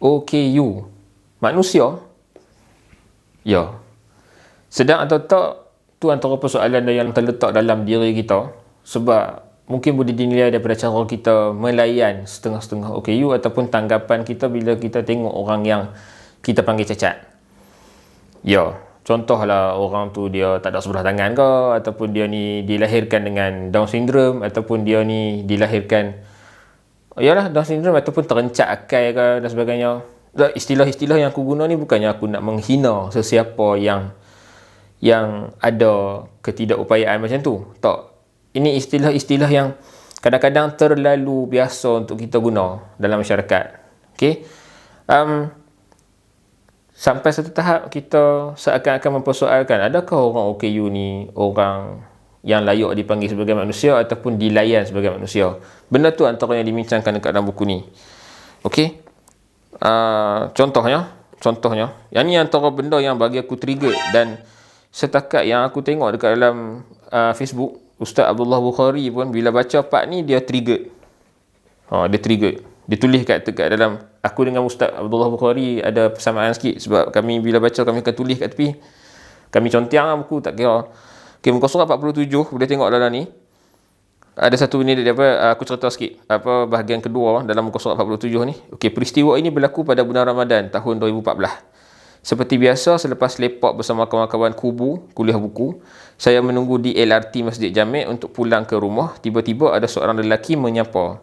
OKU manusia? Ya. Sedang atau tak, tu antara persoalan yang terletak dalam diri kita. Sebab mungkin boleh dinilai daripada cara kita melayan setengah-setengah OKU ataupun tanggapan kita bila kita tengok orang yang kita panggil cacat. Ya, contohlah orang tu dia tak ada sebelah tangan ke, ataupun dia ni dilahirkan dengan Down syndrome, ataupun dia ni dilahirkan Down syndrome ataupun terencak akal ke dan sebagainya. Istilah-istilah yang aku guna ni bukannya aku nak menghina sesiapa yang ada ketidakupayaan macam tu. Tak. Ini istilah-istilah yang kadang-kadang terlalu biasa untuk kita guna dalam masyarakat. Okey. Sampai satu tahap kita seakan-akan mempersoalkan, adakah orang OKU ni orang yang layak dipanggil sebagai manusia ataupun dilayan sebagai manusia. Benda tu antara yang dibincangkan dekat dalam buku ni. Okey. Contohnya, yang ni antara benda yang bagi aku trigger, dan setakat yang aku tengok dekat dalam Facebook, Ustaz Abdullah Bukhari pun bila baca part ni dia trigger. Dia trigger. Dia tulis kat dalam, aku dengan Ustaz Abdullah Bukhari ada persamaan sikit, sebab kami bila baca kami akan tulis kat tepi. Kami contiang lah buku, tak kira. Okay, muka surat 47, boleh tengok dalam ni. Ada satu ni aku cerita sikit bahagian kedua dalam muka surat 47 ni. Okey, peristiwa ini berlaku pada bulan Ramadan tahun 2014. Seperti biasa, selepas lepak bersama kawan-kawan kubu kuliah buku, saya menunggu di LRT Masjid Jamek untuk pulang ke rumah. Tiba-tiba ada seorang lelaki menyapa.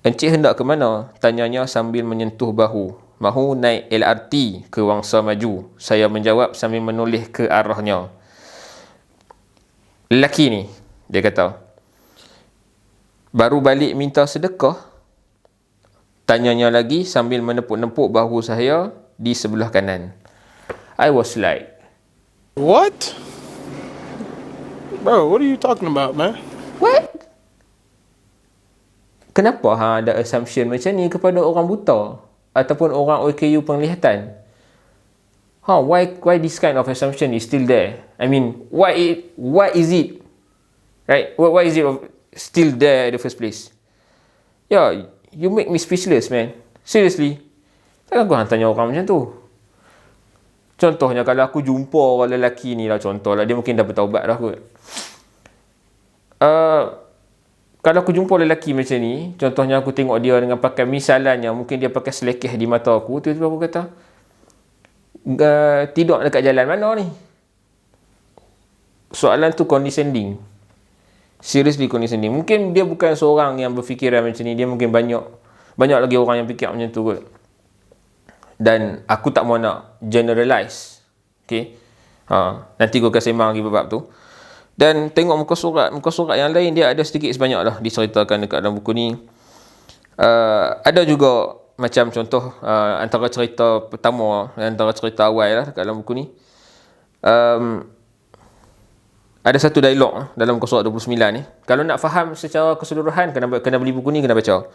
"Encik hendak ke mana?" tanyanya sambil menyentuh bahu. "Mahu naik LRT ke Wangsa Maju." Saya menjawab sambil menoleh ke arahnya. Lelaki ni, dia kata, "Baru balik minta sedekah?" tanyanya lagi sambil menepuk-nepuk bahu saya di sebelah kanan. I was like, what? Bro, what are you talking about, man? what? Kenapa ada assumption macam ni kepada orang buta ataupun orang OKU penglihatan? Why this kind of assumption is still there? I mean, why is it? Right? Why is it still there in the first place? Yeah, you make me speechless, man. Seriously. Takkan aku tanya orang macam tu. Contohnya kalau aku jumpa orang lelaki ni lah, contohlah, dia mungkin dah bertaubat dah kot. Kalau aku jumpa lelaki macam ni, contohnya aku tengok dia dengan pakai, misalnya mungkin dia pakai selekeh di mata aku, tiba-tiba aku kata, tidur dekat jalan mana ni? Soalan tu condescending. Seriously condescending. Mungkin dia bukan seorang yang berfikiran macam ni, dia mungkin banyak lagi orang yang fikir macam tu kot. Dan aku tak mahu nak generalize. Okay, nanti aku akan sembang lagi bab tu. Dan tengok muka surat yang lain, dia ada sedikit sebanyak lah diceritakan dekat dalam buku ni. Ada juga macam contoh, antara cerita pertama, antara cerita awal lah dekat dalam buku ni, ada satu dialog dalam muka surat 29 ni. Kalau nak faham secara keseluruhan, kena beli buku ni, kena baca.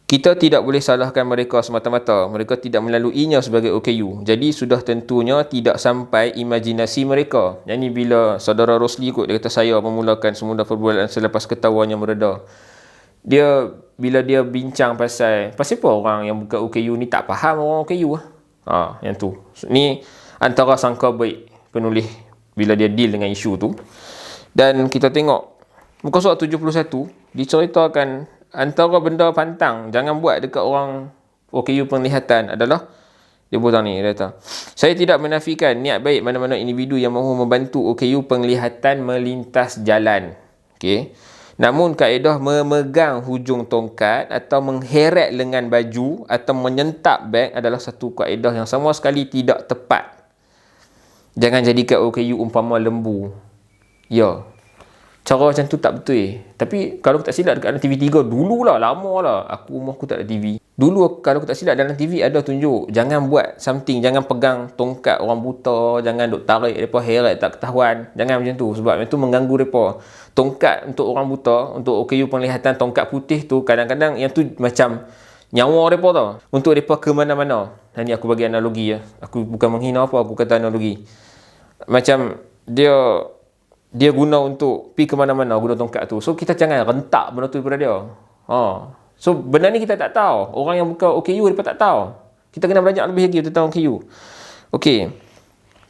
"Kita tidak boleh salahkan mereka semata-mata. Mereka tidak melaluinya sebagai OKU. Jadi sudah tentunya tidak sampai imajinasi mereka." Yang ni bila saudara Rosli kot, dia kata saya memulakan semula perbualan selepas ketawanya mereda. Bila dia bincang pasal apa orang yang bukan OKU ni tak faham orang OKU lah. Yang tu. Ni antara sangka baik penulis bila dia deal dengan isu tu. Dan kita tengok muka surat 71 diceritakan antara benda pantang jangan buat dekat orang OKU penglihatan adalah, dia butang ni, dia kata, "Saya tidak menafikan niat baik mana-mana individu yang mahu membantu OKU penglihatan melintas jalan. Okey. Namun kaedah memegang hujung tongkat atau mengheret lengan baju atau menyentap beg adalah satu kaedah yang sama sekali tidak tepat. Jangan jadikan OKU umpama lembu." Ya, cara macam tu tak betul. Tapi kalau aku tak silap dekat dalam TV3 dululah, lama lah, rumah aku tak ada TV. Dulu kalau aku tak silap dalam TV ada tunjuk, jangan buat something, jangan pegang tongkat orang buta, jangan duk tarik mereka heret tak ketahuan. Jangan macam tu, sebab itu mengganggu mereka. Tongkat untuk orang buta, untuk OKU penglihatan, tongkat putih tu kadang-kadang yang tu macam nyawa mereka tau. Untuk mereka ke mana-mana. Ni aku bagi analogi ya. Aku bukan menghina apa, aku kata analogi. Macam dia guna untuk pergi ke mana-mana guna tongkat tu. So kita jangan rentak benda tu daripada dia. So benda ni kita tak tahu. Orang yang bukan OKU mereka tak tahu. Kita kena belajar lebih lagi tentang OKU. Okey.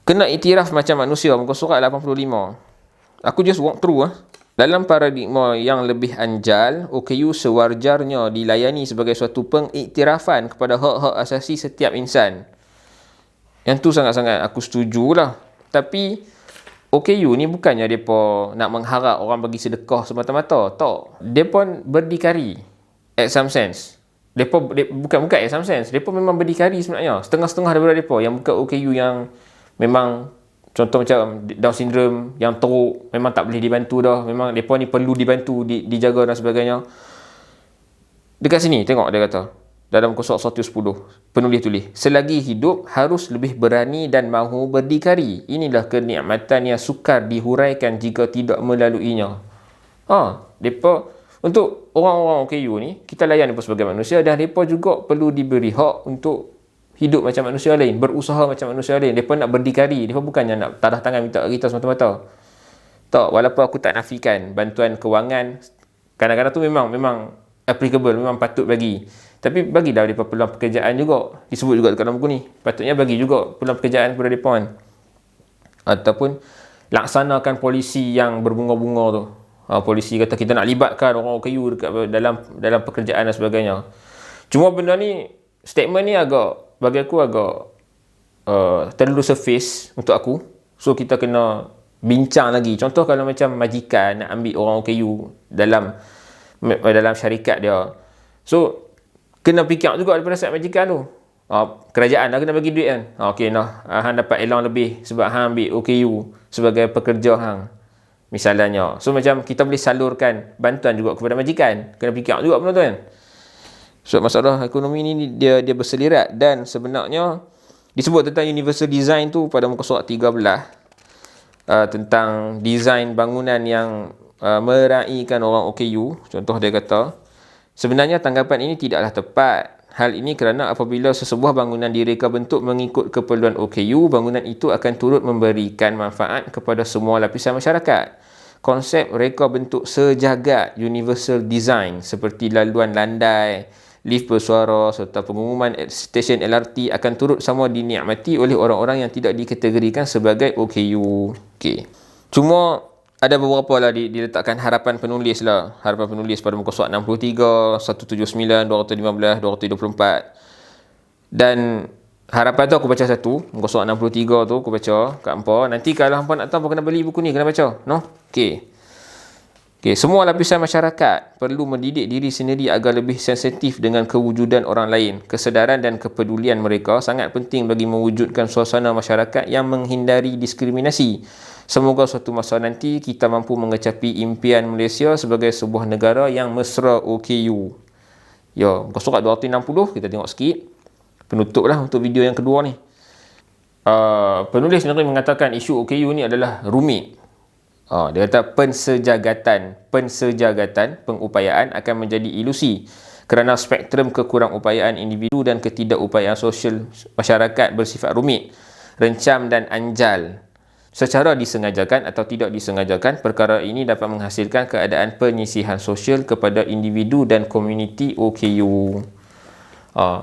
Kena iktiraf macam manusia, muka surat 85. Aku just walk through. Dalam paradigma yang lebih anjal, OKU sewajarnya dilayani sebagai suatu pengiktirafan kepada hak-hak asasi setiap insan. Yang tu sangat-sangat aku setujulah. Tapi OKU ni bukannya mereka nak mengharap orang bagi sedekah semata-mata. Tak. Mereka berdikari at some sense. Mereka bukan at some sense. Mereka memang berdikari sebenarnya. Setengah-setengah daripada mereka yang buka OKU yang memang contoh macam Down syndrome yang teruk, memang tak boleh dibantu dah. Memang mereka ni perlu dibantu, dijaga dan sebagainya. Dekat sini tengok dia kata dalam Qasas 110 penulis tulis, selagi hidup harus lebih berani dan mahu berdikari. Inilah kenikmatan yang sukar dihuraikan jika tidak melaluinya. Mereka untuk orang-orang OKU ni, kita layan mereka sebagai manusia dan mereka juga perlu diberi hak untuk hidup macam manusia lain, berusaha macam manusia lain. Mereka nak berdikari. Mereka bukannya nak tadah tangan minta kita semata-mata. Tak, walaupun aku tak nafikan bantuan kewangan kadang-kadang tu memang applicable, memang patut bagi. Tapi bagilah mereka peluang pekerjaan juga. Disebut juga dekat dalam buku ni. Patutnya bagi juga peluang pekerjaan kepada mereka kan. Ataupun laksanakan polisi yang berbunga-bunga tu. Polisi kata kita nak libatkan orang OKU dekat dalam pekerjaan dan sebagainya. Cuma benda ni, statement ni bagi aku agak terlalu surface untuk aku. So kita kena bincang lagi. Contoh kalau macam majikan nak ambil orang OKU dalam syarikat dia, so kena fikir juga daripada side majikan tu. Kerajaan dah kena bagi duit kan. Okey hang dapat allowance lebih sebab hang ambil OKU sebagai pekerja hang misalnya. So macam kita boleh salurkan bantuan juga kepada majikan. Kena fikir juga benda tu kan. So masalah ekonomi ni dia berselirat, dan sebenarnya disebut tentang universal design tu pada muka surat 13, tentang design bangunan yang meraihkan orang OKU. Contoh dia kata, sebenarnya tanggapan ini tidaklah tepat. Hal ini kerana apabila sesebuah bangunan direka bentuk mengikut keperluan OKU, bangunan itu akan turut memberikan manfaat kepada semua lapisan masyarakat. Konsep reka bentuk sejagat universal design seperti laluan landai, lift bersuara serta pengumuman stesen LRT akan turut sama dinikmati oleh orang-orang yang tidak dikategorikan sebagai OKU. Okey. Cuma ada beberapa lah diletakkan harapan penulis lah. Harapan penulis pada muka surat 63, 179, 215, 224. Dan harapan tu aku baca satu. Muka surat 63 tu aku baca kat hampa. Nanti kalau hampa nak tahu hampa kena beli buku ni, kena baca. No? Okey. Semua lapisan masyarakat perlu mendidik diri sendiri agar lebih sensitif dengan kewujudan orang lain. Kesedaran dan kepedulian mereka sangat penting bagi mewujudkan suasana masyarakat yang menghindari diskriminasi. Semoga suatu masa nanti kita mampu mengecapi impian Malaysia sebagai sebuah negara yang mesra OKU. Ya, muka surat 260 kita tengok sikit. Penutup lah untuk video yang kedua ni. Penulis sendiri mengatakan isu OKU ni adalah rumit. Dia kata pensejagatan pengupayaan akan menjadi ilusi kerana spektrum kekurangupayaan individu dan ketidakupayaan sosial masyarakat bersifat rumit, rencam dan anjal. Secara disengajakan atau tidak disengajakan, perkara ini dapat menghasilkan keadaan penyisihan sosial kepada individu dan komuniti OKU.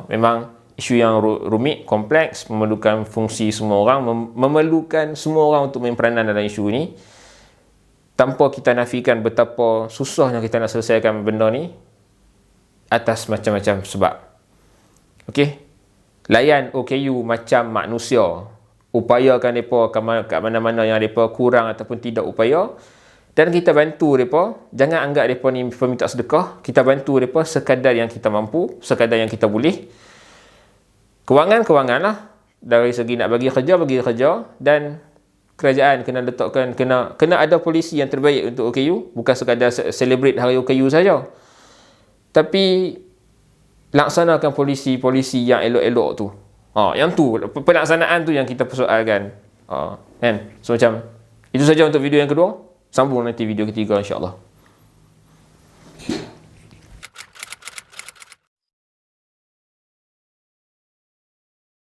Memang isu yang rumit, kompleks, memerlukan fungsi semua orang, memerlukan semua orang untuk main peranan dalam isu ni. Tanpa kita nafikan betapa susahnya kita nak selesaikan benda ni atas macam-macam sebab. Okey. Layan OKU macam manusia. Upayakan mereka kat mana-mana yang mereka kurang ataupun tidak upaya. Dan kita bantu mereka. Jangan anggap mereka ni peminta sedekah. Kita bantu mereka sekadar yang kita mampu, sekadar yang kita boleh. Kewangan lah. Dari segi nak bagi kerja. Dan kerajaan kena letakkan, kena ada polisi yang terbaik untuk OKU, bukan sekadar celebrate hari OKU saja. Tapi laksanakan polisi yang elok-elok tu. Yang tu pelaksanaan tu yang kita persoalkan. Kan? So macam itu saja untuk video yang kedua. Sambung nanti video ketiga insya-Allah.